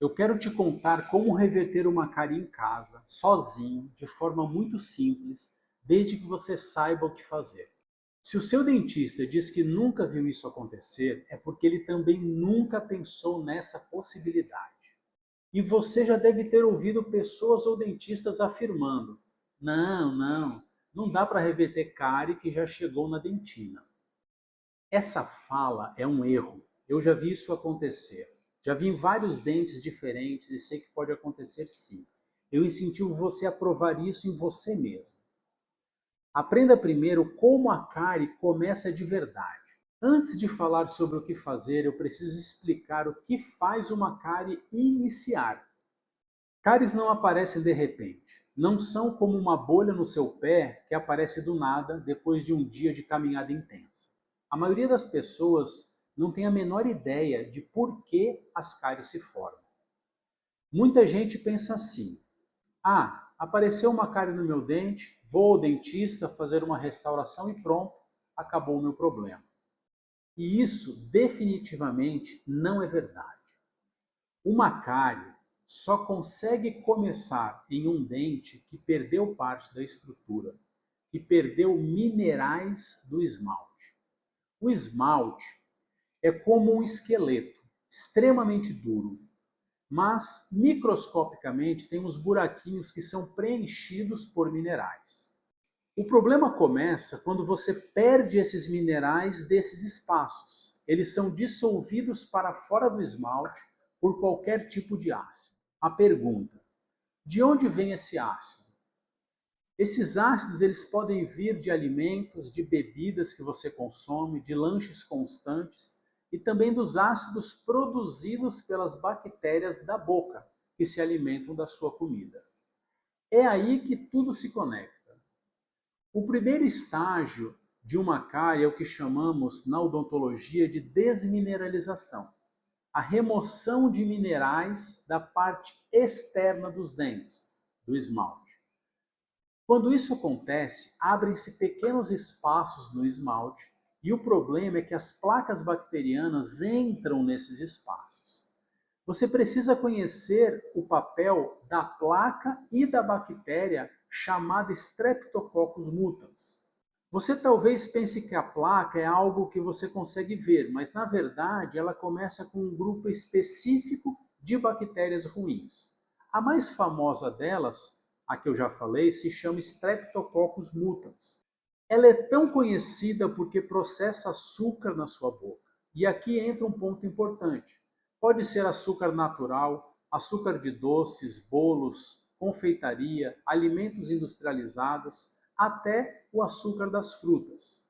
Eu quero te contar como reverter uma cárie em casa, sozinho, de forma muito simples, desde que você saiba o que fazer. Se o seu dentista diz que nunca viu isso acontecer, é porque ele também nunca pensou nessa possibilidade. E você já deve ter ouvido pessoas ou dentistas afirmando: não dá para reverter cárie que já chegou na dentina. Essa fala é um erro. Eu já vi isso acontecer. Já vi em vários dentes diferentes e sei que pode acontecer sim. Eu incentivo você a provar isso em você mesmo. Aprenda primeiro como a cárie começa de verdade. Antes de falar sobre o que fazer, eu preciso explicar o que faz uma cárie iniciar. Cáries não aparecem de repente. Não são como uma bolha no seu pé que aparece do nada depois de um dia de caminhada intensa. A maioria das pessoas não tem a menor ideia de por que as cáries se formam. Muita gente pensa assim: apareceu uma cárie no meu dente, vou ao dentista fazer uma restauração e pronto, acabou o meu problema. E isso definitivamente não é verdade. Uma cárie só consegue começar em um dente que perdeu parte da estrutura, que perdeu minerais do esmalte. O esmalte é como um esqueleto, extremamente duro, mas microscopicamente tem uns buraquinhos que são preenchidos por minerais. O problema começa quando você perde esses minerais desses espaços. Eles são dissolvidos para fora do esmalte por qualquer tipo de ácido. A pergunta: de onde vem esse ácido? Esses ácidos eles podem vir de alimentos, de bebidas que você consome, de lanches constantes e também dos ácidos produzidos pelas bactérias da boca que se alimentam da sua comida. É aí que tudo se conecta. O primeiro estágio de uma cárie é o que chamamos na odontologia de desmineralização, a remoção de minerais da parte externa dos dentes, do esmalte. Quando isso acontece, abrem-se pequenos espaços no esmalte e o problema é que as placas bacterianas entram nesses espaços. Você precisa conhecer o papel da placa e da bactéria chamada Streptococcus mutans. Você talvez pense que a placa é algo que você consegue ver, mas na verdade ela começa com um grupo específico de bactérias ruins. A mais famosa delas, a que eu já falei, se chama Streptococcus mutans. Ela é tão conhecida porque processa açúcar na sua boca. E aqui entra um ponto importante. Pode ser açúcar natural, açúcar de doces, bolos, confeitaria, alimentos industrializados, até o açúcar das frutas.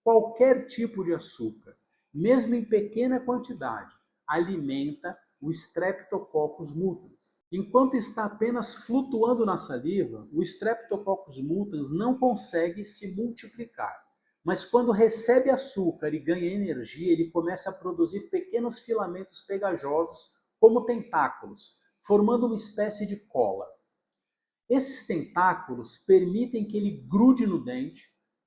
Qualquer tipo de açúcar, mesmo em pequena quantidade, alimenta o Streptococcus mutans. Enquanto está apenas flutuando na saliva, o Streptococcus mutans não consegue se multiplicar. Mas quando recebe açúcar e ganha energia, ele começa a produzir pequenos filamentos pegajosos, como tentáculos, formando uma espécie de cola. Esses tentáculos permitem que ele grude no dente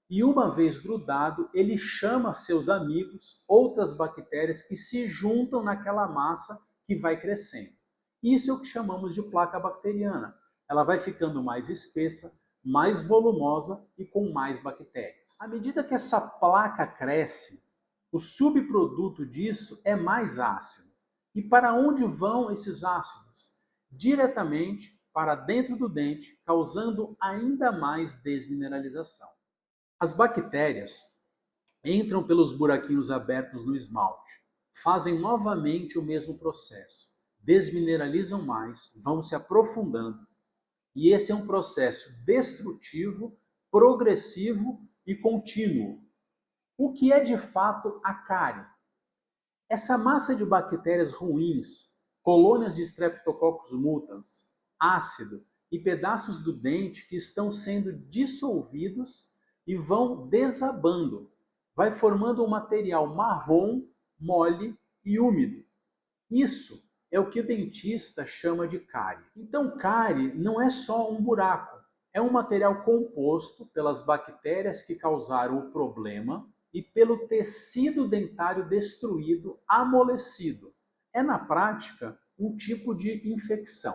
e, uma vez grudado, ele chama seus amigos, outras bactérias que se juntam naquela massa que vai crescendo. Isso é o que chamamos de placa bacteriana. Ela vai ficando mais espessa, mais volumosa e com mais bactérias. À medida que essa placa cresce, o subproduto disso é mais ácido. E para onde vão esses ácidos? Diretamente para dentro do dente, causando ainda mais desmineralização. As bactérias entram pelos buraquinhos abertos no esmalte, fazem novamente o mesmo processo, desmineralizam mais, vão se aprofundando, e esse é um processo destrutivo, progressivo e contínuo. O que é de fato a cárie? Essa massa de bactérias ruins, colônias de Streptococcus mutans, ácido e pedaços do dente que estão sendo dissolvidos e vão desabando. Vai formando um material marrom, mole e úmido. Isso é o que o dentista chama de cárie. Então, cárie não é só um buraco, é um material composto pelas bactérias que causaram o problema e pelo tecido dentário destruído, amolecido. É, na prática, um tipo de infecção.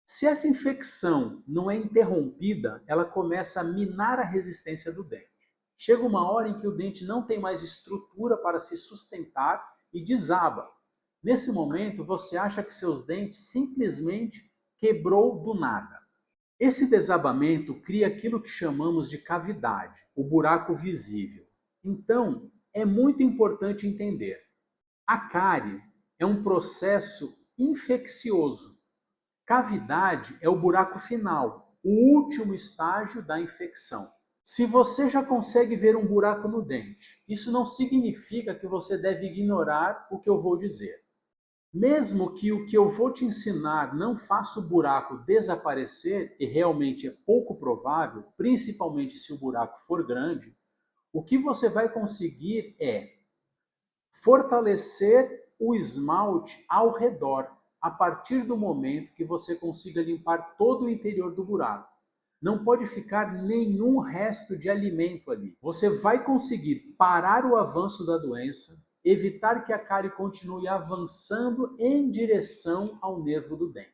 Se essa infecção não é interrompida, ela começa a minar a resistência do dente. Chega uma hora em que o dente não tem mais estrutura para se sustentar e desaba. Nesse momento, você acha que seus dentes simplesmente quebrou do nada. Esse desabamento cria aquilo que chamamos de cavidade, o buraco visível. Então, é muito importante entender. A cárie é um processo infeccioso. Cavidade é o buraco final, o último estágio da infecção. Se você já consegue ver um buraco no dente, isso não significa que você deve ignorar o que eu vou dizer. Mesmo que o que eu vou te ensinar não faça o buraco desaparecer, e realmente é pouco provável, principalmente se o buraco for grande, o que você vai conseguir é fortalecer o esmalte ao redor, a partir do momento que você consiga limpar todo o interior do buraco. Não pode ficar nenhum resto de alimento ali. Você vai conseguir parar o avanço da doença, evitar que a cárie continue avançando em direção ao nervo do dente.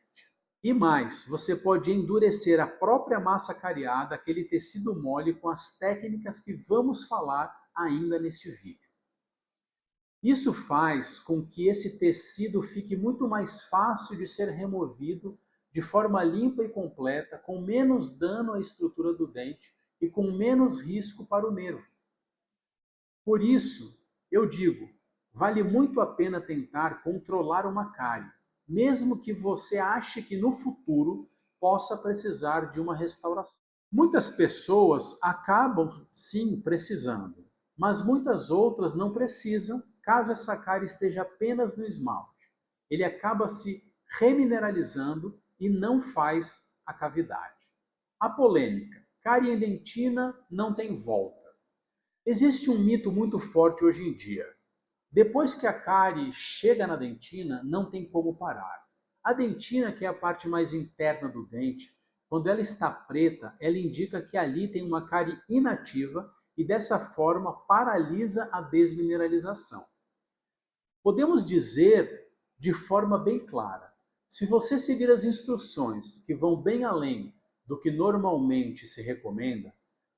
E mais, você pode endurecer a própria massa cariada, aquele tecido mole, com as técnicas que vamos falar ainda neste vídeo. Isso faz com que esse tecido fique muito mais fácil de ser removido de forma limpa e completa, com menos dano à estrutura do dente e com menos risco para o nervo. Por isso, eu digo, vale muito a pena tentar controlar uma cárie, mesmo que você ache que no futuro possa precisar de uma restauração. Muitas pessoas acabam sim precisando, mas muitas outras não precisam, caso essa cárie esteja apenas no esmalte. Ele acaba se remineralizando e não faz a cavidade. A polêmica: cárie em dentina não tem volta. Existe um mito muito forte hoje em dia. Depois que a cárie chega na dentina, não tem como parar. A dentina, que é a parte mais interna do dente, quando ela está preta, ela indica que ali tem uma cárie inativa e dessa forma paralisa a desmineralização. Podemos dizer de forma bem clara, se você seguir as instruções que vão bem além do que normalmente se recomenda,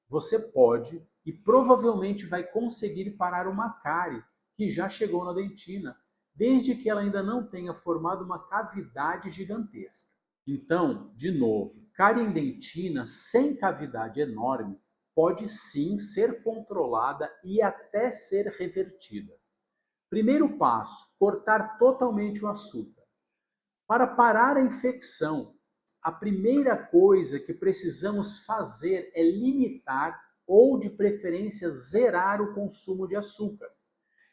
você pode e provavelmente vai conseguir parar uma cárie que já chegou na dentina, desde que ela ainda não tenha formado uma cavidade gigantesca. Então, de novo, cárie em dentina sem cavidade enorme pode sim ser controlada e até ser revertida. Primeiro passo: cortar totalmente o açúcar. Para parar a infecção, a primeira coisa que precisamos fazer é limitar ou, de preferência, zerar o consumo de açúcar.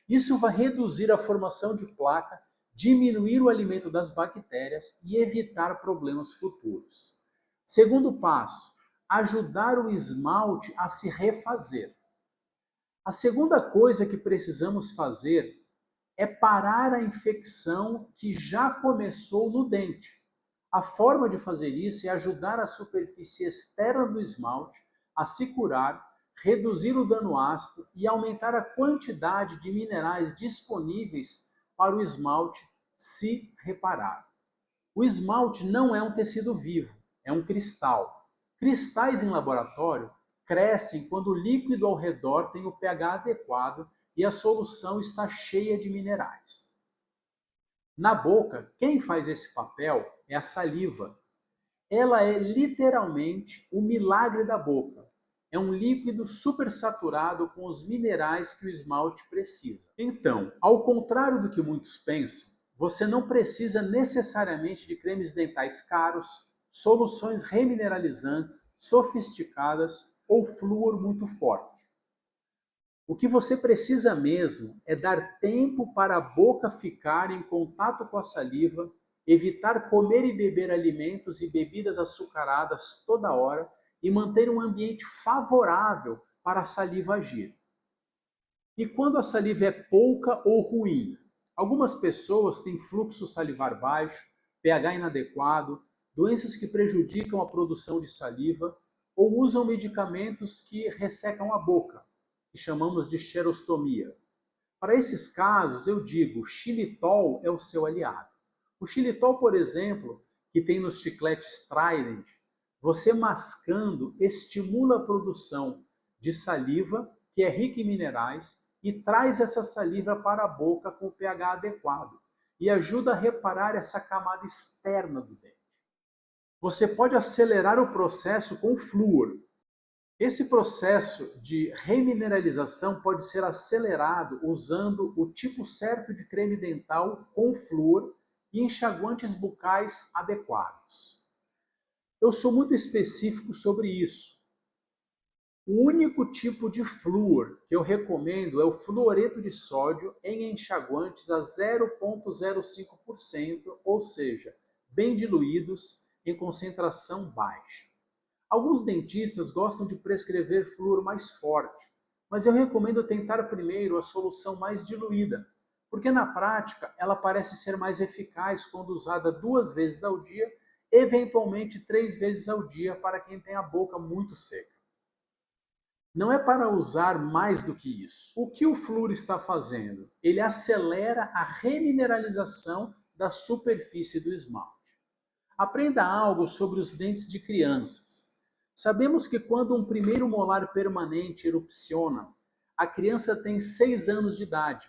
Isso vai reduzir a formação de placa, diminuir o alimento das bactérias e evitar problemas futuros. Segundo passo: ajudar o esmalte a se refazer. A segunda coisa que precisamos fazer é parar a infecção que já começou no dente. A forma de fazer isso é ajudar a superfície externa do esmalte a se curar, reduzir o dano ácido e aumentar a quantidade de minerais disponíveis para o esmalte se reparar. O esmalte não é um tecido vivo, é um cristal. Cristais em laboratório crescem quando o líquido ao redor tem o pH adequado e a solução está cheia de minerais. Na boca, quem faz esse papel é a saliva. Ela é literalmente o milagre da boca. É um líquido supersaturado com os minerais que o esmalte precisa. Então, ao contrário do que muitos pensam, você não precisa necessariamente de cremes dentais caros, soluções remineralizantes, sofisticadas ou flúor muito forte. O que você precisa mesmo é dar tempo para a boca ficar em contato com a saliva, evitar comer e beber alimentos e bebidas açucaradas toda hora e manter um ambiente favorável para a saliva agir. E quando a saliva é pouca ou ruim? Algumas pessoas têm fluxo salivar baixo, pH inadequado, doenças que prejudicam a produção de saliva ou usam medicamentos que ressecam a boca, que chamamos de xerostomia. Para esses casos, eu digo, xilitol é o seu aliado. O xilitol, por exemplo, que tem nos chicletes Trident, você mascando estimula a produção de saliva, que é rica em minerais, e traz essa saliva para a boca com o pH adequado e ajuda a reparar essa camada externa do dente. Você pode acelerar o processo com flúor. Esse processo de remineralização pode ser acelerado usando o tipo certo de creme dental com flúor e enxaguantes bucais adequados. Eu sou muito específico sobre isso. O único tipo de flúor que eu recomendo é o fluoreto de sódio em enxaguantes a 0,05%, ou seja, bem diluídos em concentração baixa. Alguns dentistas gostam de prescrever flúor mais forte, mas eu recomendo tentar primeiro a solução mais diluída, porque na prática ela parece ser mais eficaz quando usada 2 vezes ao dia, eventualmente 3 vezes ao dia para quem tem a boca muito seca. Não é para usar mais do que isso. O que o flúor está fazendo? Ele acelera a remineralização da superfície do esmalte. Aprenda algo sobre os dentes de crianças. Sabemos que quando um primeiro molar permanente erupciona, a criança tem 6 anos de idade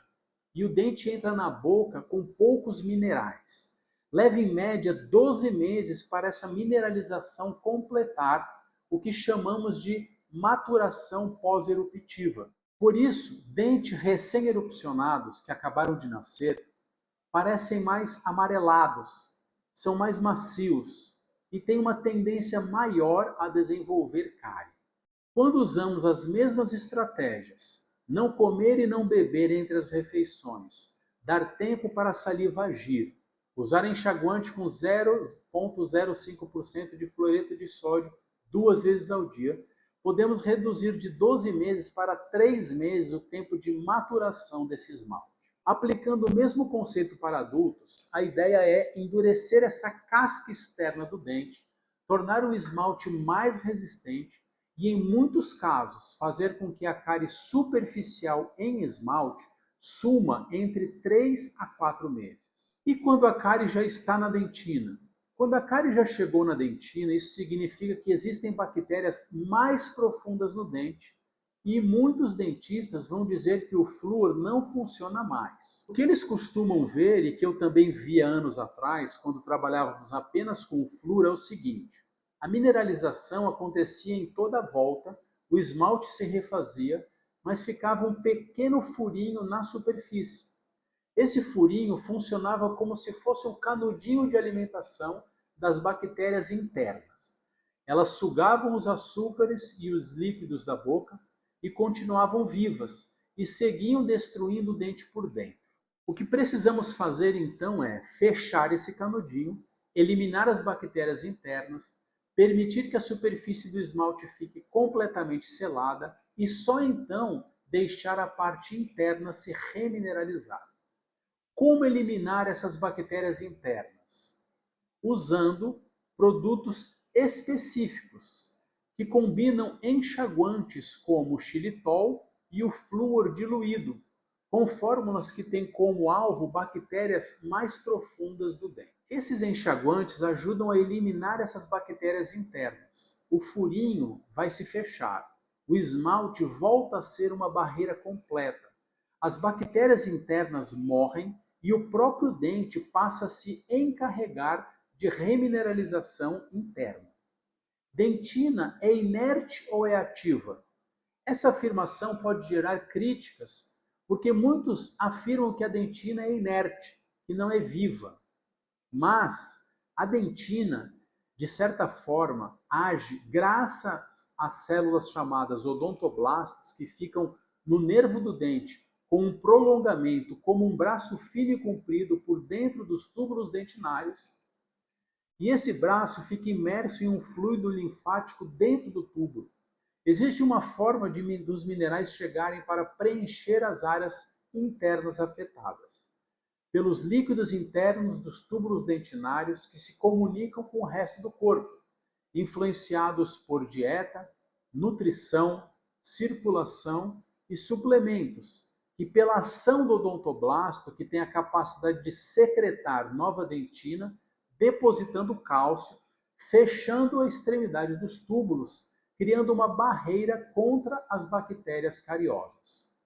e o dente entra na boca com poucos minerais. Leva em média 12 meses para essa mineralização completar, o que chamamos de maturação pós-eruptiva. Por isso, dentes recém-erupcionados que acabaram de nascer parecem mais amarelados, são mais macios e têm uma tendência maior a desenvolver cárie. Quando usamos as mesmas estratégias, não comer e não beber entre as refeições, dar tempo para a saliva agir, usar enxaguante com 0,05% de fluoreto de sódio 2 vezes ao dia, podemos reduzir de 12 meses para 3 meses o tempo de maturação desse esmalte. Aplicando o mesmo conceito para adultos, a ideia é endurecer essa casca externa do dente, tornar o esmalte mais resistente e, em muitos casos, fazer com que a cárie superficial em esmalte suma entre 3 a 4 meses. E quando a cárie já está na dentina? Quando a cárie já chegou na dentina, isso significa que existem bactérias mais profundas no dente e muitos dentistas vão dizer que o flúor não funciona mais. O que eles costumam ver, e que eu também via anos atrás, quando trabalhávamos apenas com o flúor, é o seguinte: a mineralização acontecia em toda a volta, o esmalte se refazia, mas ficava um pequeno furinho na superfície. Esse furinho funcionava como se fosse um canudinho de alimentação das bactérias internas. Elas sugavam os açúcares e os líquidos da boca e continuavam vivas e seguiam destruindo o dente por dentro. O que precisamos fazer então é fechar esse canudinho, eliminar as bactérias internas, permitir que a superfície do esmalte fique completamente selada e só então deixar a parte interna se remineralizar. Como eliminar essas bactérias internas? Usando produtos específicos que combinam enxaguantes como o xilitol e o flúor diluído, com fórmulas que têm como alvo bactérias mais profundas do dente. Esses enxaguantes ajudam a eliminar essas bactérias internas. O furinho vai se fechar. O esmalte volta a ser uma barreira completa. As bactérias internas morrem e o próprio dente passa a se encarregar de remineralização interna. Dentina é inerte ou é ativa? Essa afirmação pode gerar críticas, porque muitos afirmam que a dentina é inerte, que não é viva. Mas a dentina, de certa forma, age graças às células chamadas odontoblastos, que ficam no nervo do dente, com um prolongamento, como um braço fino e comprido por dentro dos túbulos dentinários, e esse braço fica imerso em um fluido linfático dentro do túbulo. Existe uma forma dos minerais chegarem para preencher as áreas internas afetadas, pelos líquidos internos dos túbulos dentinários que se comunicam com o resto do corpo, influenciados por dieta, nutrição, circulação e suplementos, e pela ação do odontoblasto, que tem a capacidade de secretar nova dentina, depositando cálcio, fechando a extremidade dos túbulos, criando uma barreira contra as bactérias cariosas.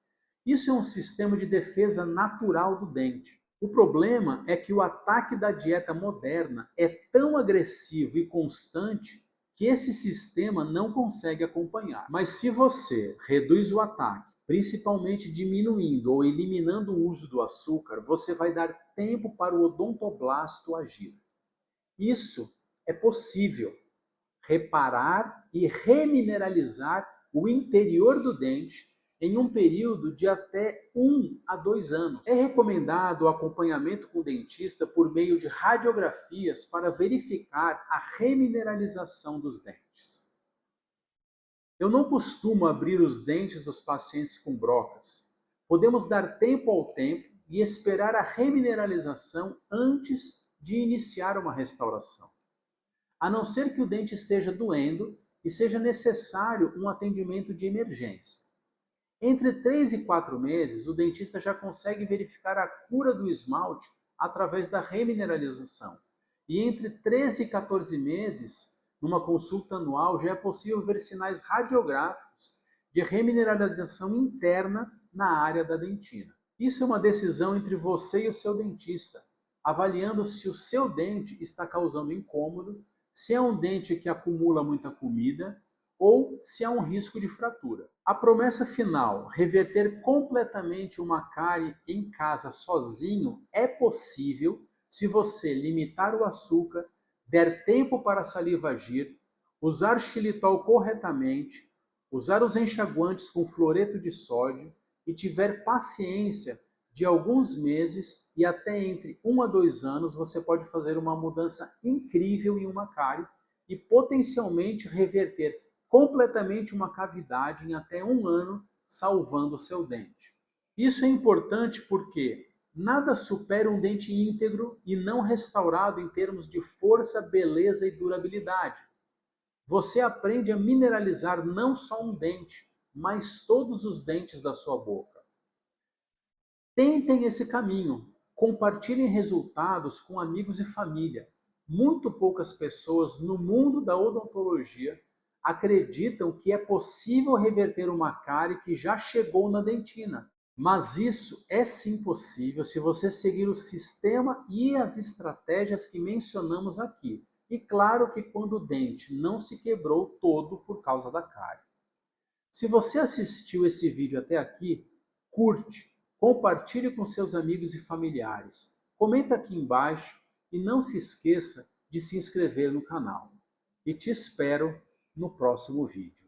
Isso é um sistema de defesa natural do dente. O problema é que o ataque da dieta moderna é tão agressivo e constante que esse sistema não consegue acompanhar. Mas se você reduz o ataque, principalmente diminuindo ou eliminando o uso do açúcar, você vai dar tempo para o odontoblasto agir. Isso é possível. Reparar e remineralizar o interior do dente em um período de até 1 a 2 anos. É recomendado o acompanhamento com o dentista por meio de radiografias para verificar a remineralização dos dentes. Eu não costumo abrir os dentes dos pacientes com brocas. Podemos dar tempo ao tempo e esperar a remineralização antes de iniciar uma restauração, a não ser que o dente esteja doendo e seja necessário um atendimento de emergência. Entre 3 e 4 meses, o dentista já consegue verificar a cura do esmalte através da remineralização. E entre 13 e 14 meses, numa consulta anual, já é possível ver sinais radiográficos de remineralização interna na área da dentina. Isso é uma decisão entre você e o seu dentista, avaliando se o seu dente está causando incômodo, se é um dente que acumula muita comida ou se há um risco de fratura. A promessa final, reverter completamente uma cárie em casa sozinho, é possível se você limitar o açúcar, der tempo para a saliva agir, usar xilitol corretamente, usar os enxaguantes com fluoreto de sódio e tiver paciência de alguns meses e até entre 1 a 2 anos, você pode fazer uma mudança incrível em uma cárie e potencialmente reverter completamente uma cavidade em até 1 ano, salvando o seu dente. Isso é importante porque nada supera um dente íntegro e não restaurado em termos de força, beleza e durabilidade. Você aprende a mineralizar não só um dente, mas todos os dentes da sua boca. Tentem esse caminho, compartilhem resultados com amigos e família. Muito poucas pessoas no mundo da odontologia acreditam que é possível reverter uma cárie que já chegou na dentina. Mas isso é sim possível se você seguir o sistema e as estratégias que mencionamos aqui. E claro que quando o dente não se quebrou todo por causa da cárie. Se você assistiu esse vídeo até aqui, curte, compartilhe com seus amigos e familiares. Comenta aqui embaixo e não se esqueça de se inscrever no canal. E te espero no próximo vídeo.